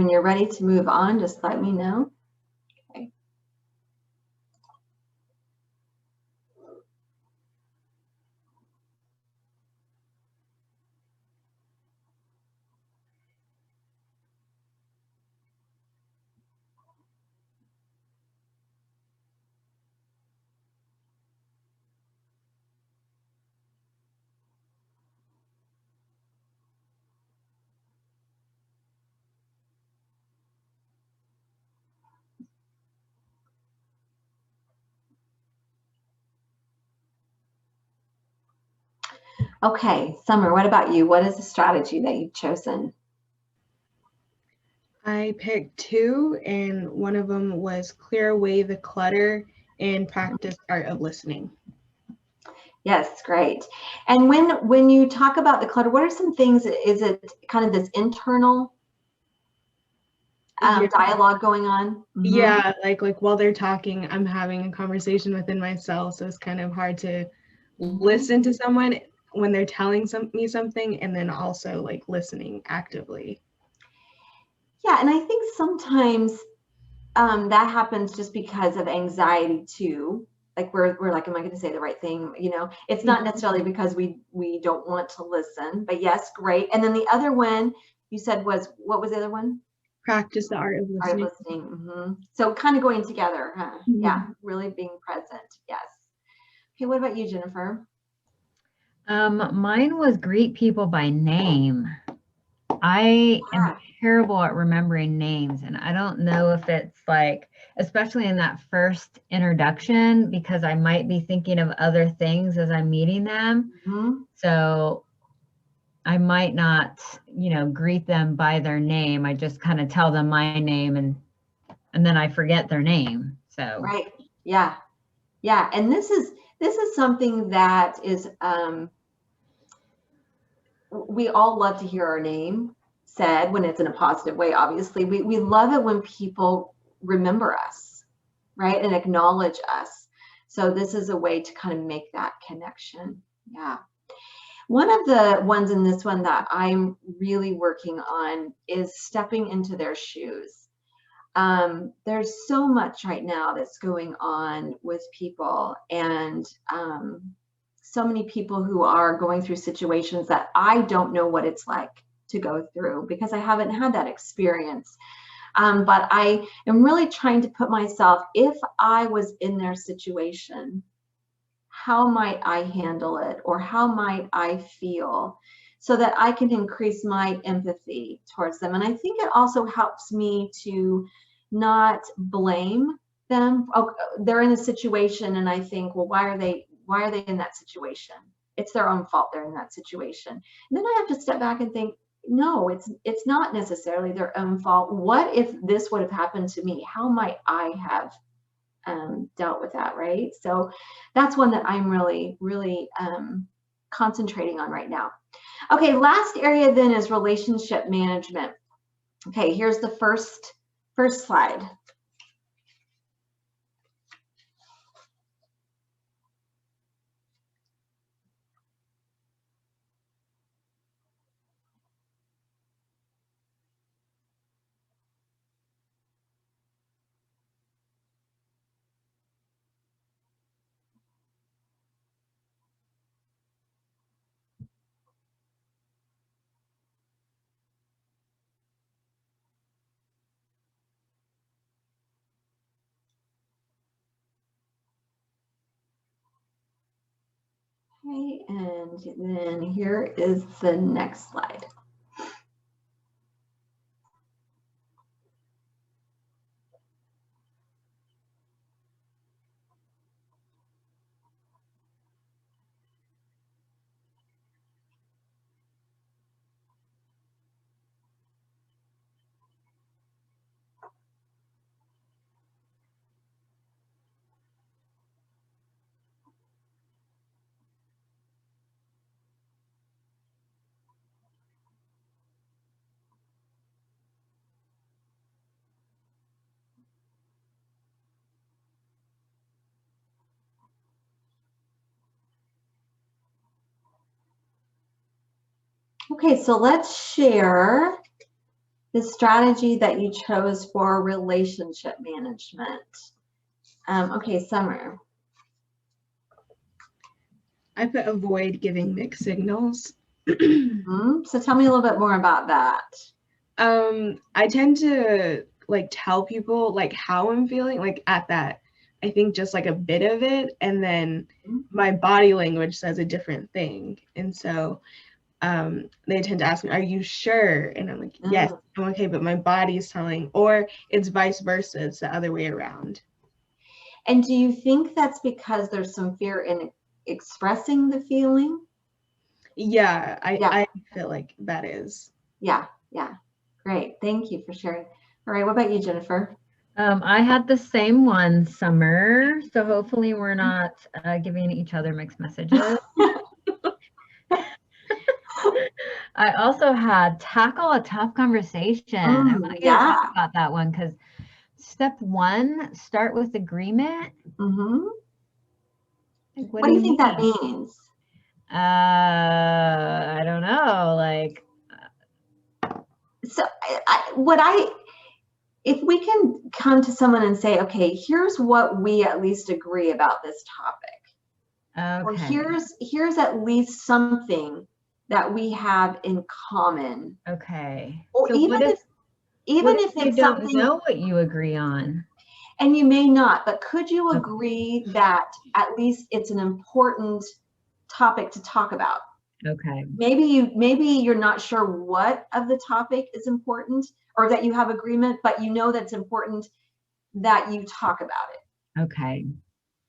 B: when you're ready to move on, just let me know. Okay. Okay, Summer, what about you? What is the strategy that you've chosen?
C: I picked two, and one of them was clear away the clutter and practice art of listening.
B: Yes, great. And when you talk about the clutter, what are some things? Is it kind of this internal dialogue going on? Mm-hmm.
C: Yeah, like while they're talking, I'm having a conversation within myself, so it's kind of hard to listen to someone when they're telling me something, and then also like listening actively.
B: Yeah, and I think sometimes that happens just because of anxiety too. Like we're like, am I going to say the right thing? You know, it's not necessarily because we don't want to listen. But yes, great. And then the other one you said was, what was the other one?
C: Practice the art of listening.
B: Art of listening. Mm-hmm. So kind of going together, huh? Mm-hmm. Yeah, really being present. Yes. Okay, what about you, Jennifer?
A: Mine was greet people by name. I am terrible at remembering names, and I don't know if it's like, especially in that first introduction, because I might be thinking of other things as I'm meeting them. Mm-hmm. So I might not, greet them by their name. I just kind of tell them my name and then I forget their name. So
B: right. Yeah. Yeah. And this is something that is we all love to hear our name said when it's in a positive way. Obviously, we love it when people remember us, right, and acknowledge us. So this is a way to kind of make that connection. Yeah. One of the ones in this one that I'm really working on is stepping into their shoes. There's so much right now that's going on with people, and so many people who are going through situations that I don't know what it's like to go through because I haven't had that experience. But I am really trying to put myself, if I was in their situation, how might I handle it, or how might I feel, so that I can increase my empathy towards them. And I think it also helps me to not blame them. Oh, they're in a situation, and I think, well, why are they in that situation? It's their own fault they're in that situation. And then I have to step back and think, no, it's not necessarily their own fault. What if this would have happened to me? How might I have dealt with that, right? So that's one that I'm really, really concentrating on right now. Okay, last area then is relationship management. Okay, here's the first slide. Okay, and then here is the next slide. Okay, so let's share the strategy that you chose for relationship management. Okay, Summer.
C: I put avoid giving mixed signals.
B: So tell me a little bit more about that.
C: I tend to like tell people like how I'm feeling, like at that, I think just like a bit of it, and then my body language says a different thing. And so they tend to ask me, are you sure? And I'm like, yes, I'm okay, but my body's telling, or it's vice versa, it's the other way around.
B: And do you think that's because there's some fear in expressing the feeling?
C: Yeah, I feel like that is.
B: Yeah. Great. Thank you for sharing. All right. What about you, Jennifer?
A: I had the same one, Summer. So hopefully we're not giving each other mixed messages. I also had tackle a tough conversation. I want to get talk about that one because step one, start with agreement. Like,
B: what do you think that means?
A: I don't know. Like,
B: so if we can come to someone and say, okay, here's what we at least agree about this topic.
A: Okay.
B: Or here's at least something that we have in common.
A: Okay.
B: Or
A: so
B: even if
A: you
B: it's
A: don't
B: something,
A: know what you agree on,
B: and you may not, but could you agree that at least it's an important topic to talk about?
A: Okay.
B: Maybe you're not sure what of the topic is important, or that you have agreement, but you know that's important that you talk about it.
A: Okay.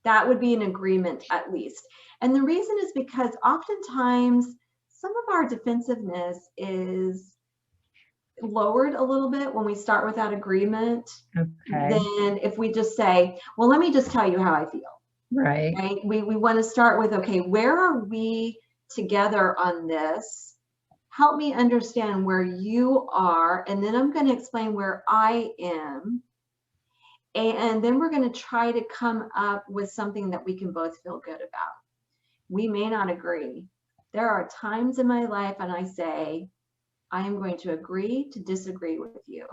B: That would be an agreement at least. And the reason is because oftentimes some of our defensiveness is lowered a little bit when we start with that agreement.
A: Okay.
B: Then if we just say, well, let me just tell you how I feel.
A: Right.
B: We want to start with, okay, where are we together on this? Help me understand where you are, and then I'm going to explain where I am. And then we're going to try to come up with something that we can both feel good about. We may not agree. There are times in my life and I say, I am going to agree to disagree with you.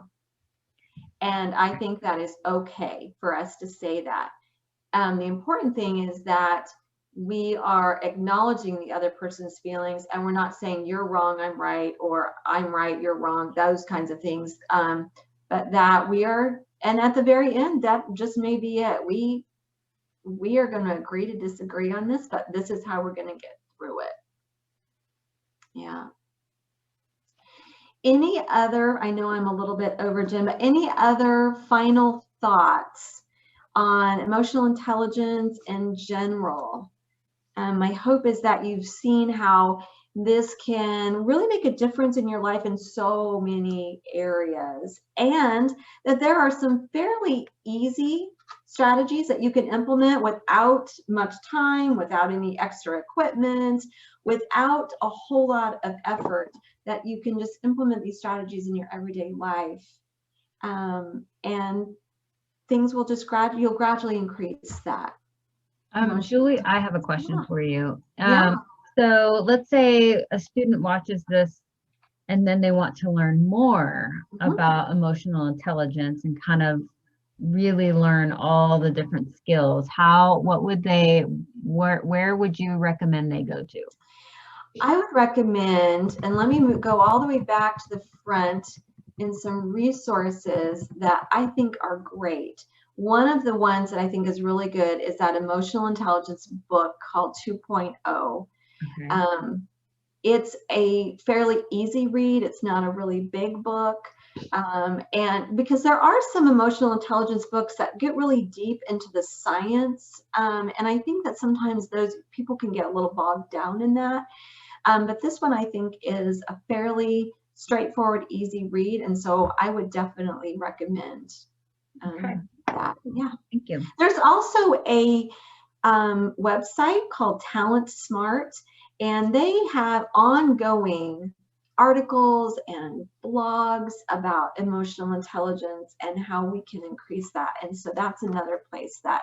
B: And I think that is okay for us to say that. The important thing is that we are acknowledging the other person's feelings, and we're not saying you're wrong, I'm right, or I'm right, you're wrong, those kinds of things. But that we are, and at the very end, that just may be it. We are going to agree to disagree on this, but this is how we're going to get through it. Yeah. Any other, I know I'm a little bit over, Jim, but any other final thoughts on emotional intelligence in general? My hope is that you've seen how this can really make a difference in your life in so many areas, and that there are some fairly easy strategies that you can implement without much time, without any extra equipment, without a whole lot of effort, that you can just implement these strategies in your everyday life. And things will just you'll gradually increase that.
A: Julie, I have a question for you.
B: Yeah.
A: So let's say a student watches this and then they want to learn more about emotional intelligence and kind of really learn all the different skills. What would where would you recommend they go to?
B: I would recommend, and let me go all the way back to the front in some resources that I think are great. One of the ones that I think is really good is that emotional intelligence book called 2.0. Okay. It's a fairly easy read. It's not a really big book. And because there are some emotional intelligence books that get really deep into the science. And I think that sometimes those people can get a little bogged down in that. But this one I think is a fairly straightforward, easy read. And so I would definitely recommend that. Yeah.
A: Thank you.
B: There's also a website called Talent Smart, and they have ongoing articles and blogs about emotional intelligence and how we can increase that. And so that's another place that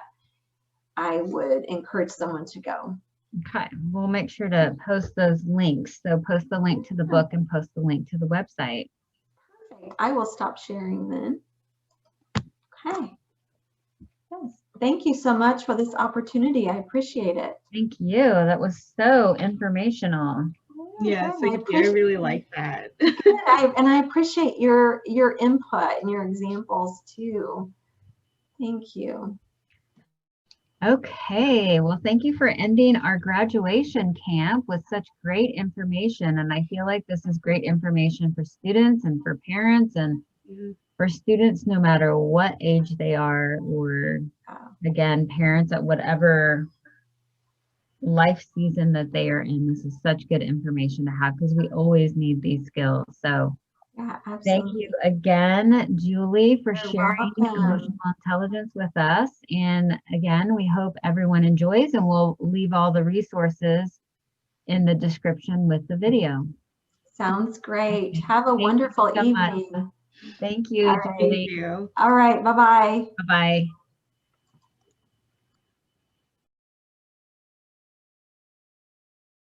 B: I would encourage someone to go.
A: Okay, we'll make sure to post those links. So post the link to the book and post the link to the website.
B: I will stop sharing then. Okay. Yes. Thank you so much for this opportunity. I appreciate it.
A: Thank you. That was so informational.
C: Yeah,
B: Good.
C: thank you. I really like that.
B: And I appreciate your input and your examples too. Thank you.
A: Okay, well, thank you for ending our graduation camp with such great information. And I feel like this is great information for students and for parents and for students, no matter what age they are, or again, parents at whatever life season that they are in. This is such good information to have because we always need these skills. So
B: Yeah, absolutely.
A: thank you again, Julie, for
B: You're
A: sharing
B: welcome.
A: emotional intelligence with us. And again, we hope everyone enjoys, and we'll leave all the resources in the description with the video.
B: Sounds great.
A: Okay.
B: Have a
A: Thank you
B: wonderful
A: so much.
B: evening.
A: Thank you,
B: All right.
A: Julie.
C: Thank you.
B: All right. Bye-bye.
A: Bye-bye.